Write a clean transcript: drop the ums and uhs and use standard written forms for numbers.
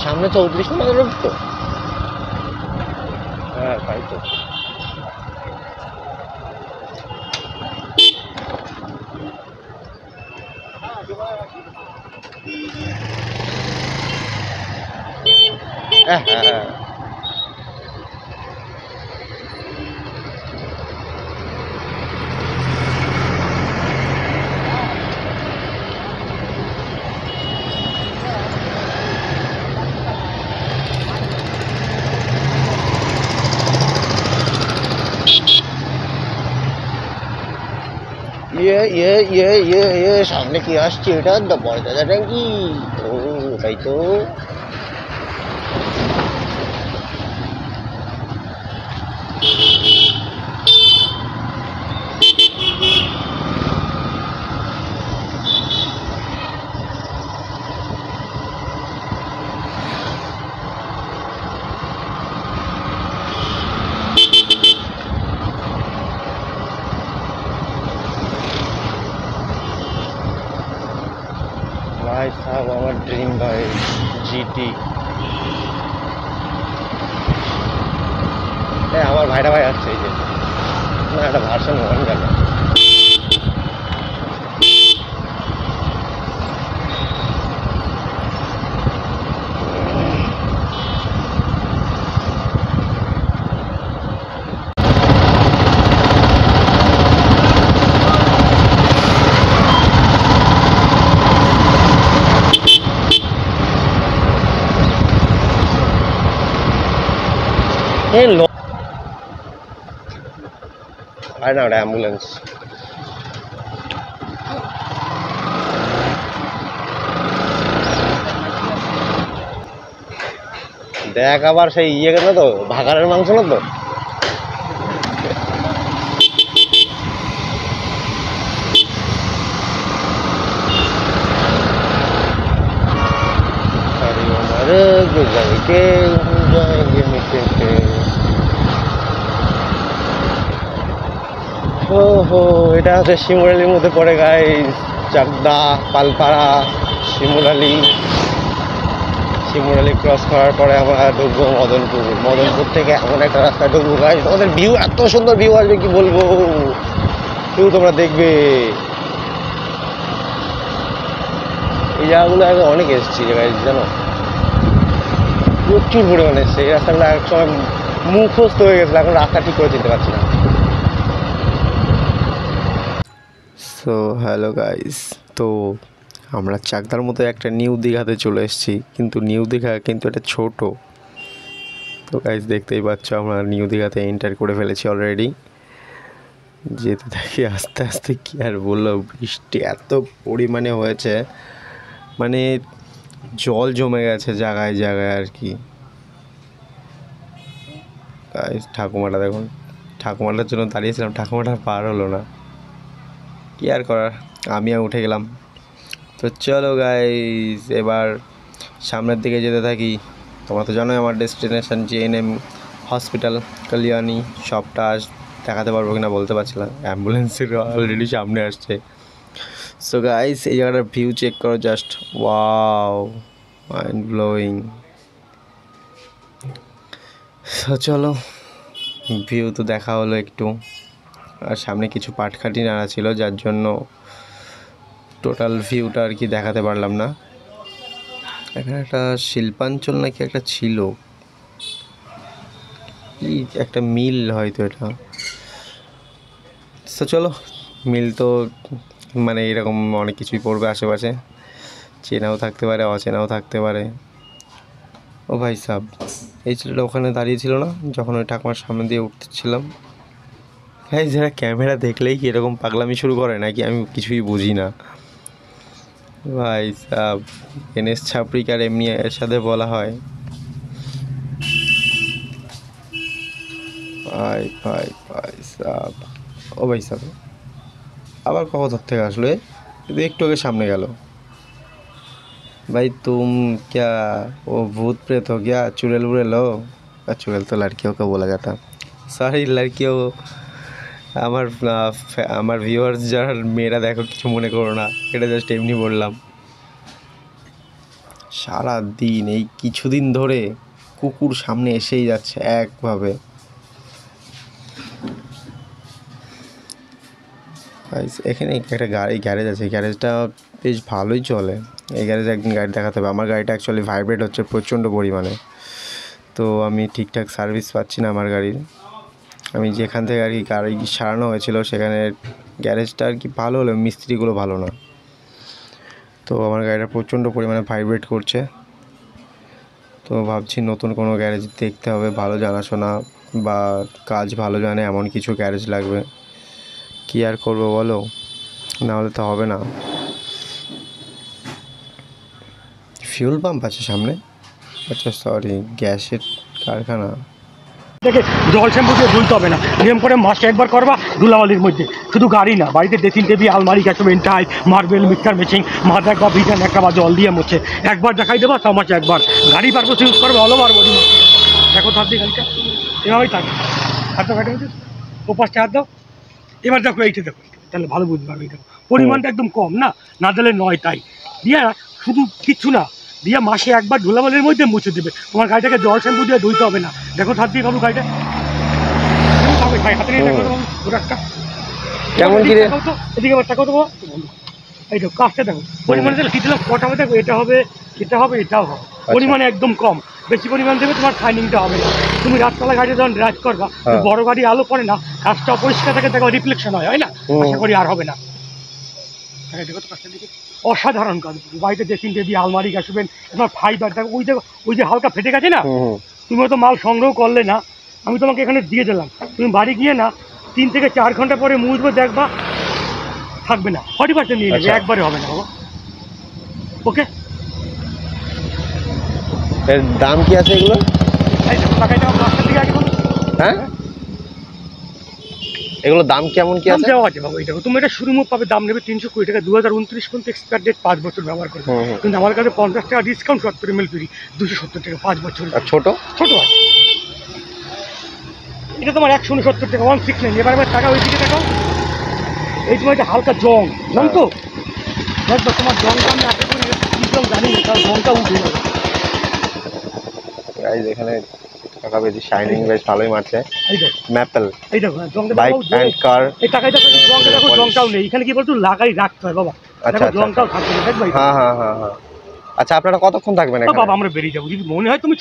সামনে 34 নম্বর রোড তো। হ্যাঁ তাই তো। হ্যাঁ হ্যাঁ সামনে কি আসছে? এটা বড় দাদা ট্যাঙ্কি। ও তাই তো। भाई साहब আমার ড্রিম ভাই জিটি। আমার ভাইরা ভাই আসছে এই যে। না একটা ভার্সন 1 গেল। Hey, I know the ambulance. দেখ আবার সেই ইয়ে গেল তো, ভাগাড়ের মাংস না তো। ও হো, এটা হচ্ছে শিমুরালির মধ্যে পড়ে গাইস। চাকদা, পালপাড়া, শিমুরালি। শিমুরালি ক্রস করার পরে আমরা ঢুকবো মদনপুর। মদনপুর থেকে এমন একটা রাস্তা ঢুকবো গাইস, তোমাদের ভিউ এত সুন্দর ভিউ আসবে কি বলবো। ভিউ তোমরা দেখবে। এই জায়গাগুলো আগে অনেক এসেছি গাইস, জানো প্রচুর পরিমাণে এসছে। এই রাস্তাগুলো এক সময় মুখস্থ হয়ে গেছিলো, এখন রাস্তা ঠিক করে চিনতে পারছি না। সো হ্যালো গাইস, তো আমরা চাকদার মতো একটা নিউ দীঘাতে চলে এসেছি, কিন্তু নিউ দীঘা কিন্তু এটা ছোট। তো গাইস দেখতেই পাচ্ছ আমরা নিউ দীঘাতে এন্টার করে ফেলেছি অলরেডি। যেতে থাকি আস্তে আস্তে, কি আর বললো, বৃষ্টি এত পরিমাণে হয়েছে, মানে জল জমে গেছে জায়গায় জায়গায় আর কি। গাইস ঠাকুমাটা দেখুন, ঠাকুমাটার জন্য দাঁড়িয়েছিলাম, ঠাকুমাটা পার হলো না, কি আর করার, আমিও উঠে গেলাম। তো চলো গাইস এবার সামনের দিকে যেতে থাকি। তোমরা তো জানোই আমার ডেস্টিনেশন জেএনএম হসপিটাল কল্যাণী। সবটা দেখাতে পারবো কিনা বলতে পারছি না, অ্যাম্বুলেন্সের অলরেডি সামনে আসছে। সো গাইস এই জায়গাটার ভিউ চেক করো just, wow, mind blowing. So চলো, ভিউ তো দেখা হলো একটু, আর সামনে কিছু পাটখাটি নাড়া ছিল যার জন্য টোটাল ভিউটা আর কি দেখাতে পারলাম না। এখানে একটা শিল্পাঞ্চল নাকি একটা ছিল, কি একটা মিল হয়তো এটা। তো চলো, মিল তো মানে এরকম অনেক কিছুই পড়বে আশেপাশে, চেনাও থাকতে পারে অচেনাও থাকতে পারে। ও ভাই সাব, এই ছেলেটা ওখানে দাঁড়িয়ে ছিল না যখন ওই ঠাকুমার সামনে দিয়ে উঠতেছিলাম। হ্যাঁ, যারা ক্যামেরা দেখলেই কি এরকম পাগলামি শুরু করে নাকি আমি কিছুই বুঝি না ভাই সাব। এনএস ছাপড়িকার এমনি এর সাথে বলা হয়। ভাই ভাই ভাই সাব, ও ভাই সাব আবার কত থেকে আসলো, একটু আগে সামনে গেল। भाई तुम क्या वो भूत प्रेत हो गया, चुड़ैल उड़ेल हो? चुड़ैल तो लड़कियों को बोला जाता, सॉरी लड़कियों। আমার ভিউয়ার্স যারা মেয়েরা দেখো কিছু মনে করো না, এটা জাস্ট এমনি বললাম। সারা দিন এই কিছুদিন ধরে কুকুর সামনে এসেই যাচ্ছে একভাবে। এখানে একটা গ্যারেজ আছে, গ্যারেজটা বেশ ভালোই চলে। এই গ্যারেজে একদিন গাড়ি দেখাতে হবে। আমার গাড়িটা অ্যাকচুয়ালি ভাইব্রেট হচ্ছে প্রচণ্ড পরিমাণে, তো আমি ঠিকঠাক সার্ভিস পাচ্ছি না আমার গাড়ির। আমি যেখান থেকে আর কি গাড়ি সারানো হয়েছিল সেখানে গ্যারেজটা আর কি ভালো হলো, মিস্ত্রিগুলো ভালো না, তো আমার গাড়িটা প্রচণ্ড পরিমাণে ভাইব্রেট করছে। তো ভাবছি নতুন কোনো গ্যারেজ দেখতে হবে, ভালো জানাশোনা বা কাজ ভালো জানে এমন কিছু গ্যারেজ লাগবে। কী আর করবো বলো, নাহলে তো হবে না। ফিউল পাম্প আছে সামনে? আচ্ছা সরি, গ্যাসের কারখানা। দেখে জল শ্যাম্পু দিয়ে ধুলতে হবে না, নিয়ম করে মাসে একবার করবা ধুলাবালির মধ্যে। শুধু গাড়ি না, বাড়িতে ড্রেসিং টেবিল, আলমারি, ক্যাশমেন্ট, টাইল, মার্বেল, মিক্সার মেশিন, মাথা একবার বিটান একটা বা জল দিয়ে মুছে একবার দেখাই দেবা, 6 মাসে একবার। গাড়ি পারপোজ ইউজ করবে অল ওভার বডি। দেখো থাকবে গাড়িটা এভাবেই থাকবে। হাত দাও গাড়ি মধ্যে, ও পাশটা হাত দাও। এবার দেখো এইটা দেখো, তাহলে ভালো বুঝতে পারবে। দেখো পরিমাণটা একদম কম না, না দিলে নয়। তাই দিয়া শুধু কিচ্ছু না, দিয়ে মাসে একবার ধুলাবালির মধ্যে মুছে দেবে। তোমার গাড়িটাকে জল শ্যাম্পু দিয়ে ধুইতে হবে না। দেখো হাত দিয়ে খাবো গাড়িটা হাতে নিয়ে দেখো প্রোডাক্টটা কেমন কি রে? এদিকে আবার টাকা দেবো, এই দেখো কাজটা দেখো পরিমাণে দিলে কি দিলাম, কটা হবে দেখো, এটা হবে, এটা হবে, এটাও হবে। পরিমাণে একদম কম, বেশি পরিমাণ দেবে তোমার শাইনিংটা হবে না। তুমি রাতবেলা গাড়ি যখন ড্রাইভ করবা, বড় গাড়ি আলো পড়ে না, কাজটা অপরিষ্কার থাকে, দেখো রিফ্লেকশন হয় না, আশা করি আর হবে না। দেখো তো কাজটা দিকে অসাধারণ কাজ। বাড়িতে ড্রেসিং টেবিল, আলমারি, গ্যাসবেন, তোমার ফাইবার দেখো, ওই যে হালকা ফেটে গেছে না, তুমি হয়তো মাল সংগ্রহ করলে না, আমি তোমাকে এখানে দিয়ে দিলাম। তুমি বাড়ি গিয়ে না 3 থেকে 4 ঘন্টা পরে মুছবে, দেখবা থাকবে না, 40% নিয়ে নেবে, একবারে হবে না বাবা। ওকে, এর দাম কি আছে এগুলো? হ্যাঁ, এগুলো দাম কেমন কি আছে? দেওয়া আছে বাবা। এটা তুমি এটা শুরু পাবে, দাম নেবে 320 টাকা। 2029 পর্যন্ত এক্সপায়ার ডেট, 5 বছর ব্যবহার করবে। কিন্তু আমার কাছে 50 টাকা ডিসকাউন্ট, 70 ml ফ্রি, 270 টাকা 5 বছর। আর ছোট ছোট আছে, এটা তোমার 169 টাকা, 169। এবার টাকা ওই দিকে দেখাও। এই সময় হালকা জং তো দেখবো, তোমার জংটা আমি আশা করি কি জং জানি না, তার জংটা উঠে যাবে। এখানে টাকা বেশি, শাইনিং বেশ ভালোই মারছে। এই দেখো ম্যাপেল, এই দেখো জংটা, বাইক এন্ড কার। এই টাকায় দেখো জংটা, দেখো জংটাও নেই এখানে। কি বলতো, লাগাই রাখতে হয় বাবা। আচ্ছা, জংটাও থাকবে, দেখবে। হ্যাঁ হ্যাঁ হ্যাঁ হ্যাঁ। আচ্ছা আপনারা কতক্ষণ থাকবেন এখানে? বাবা আমরা বেরিয়ে যাবো, যদি মনে হয় তুমি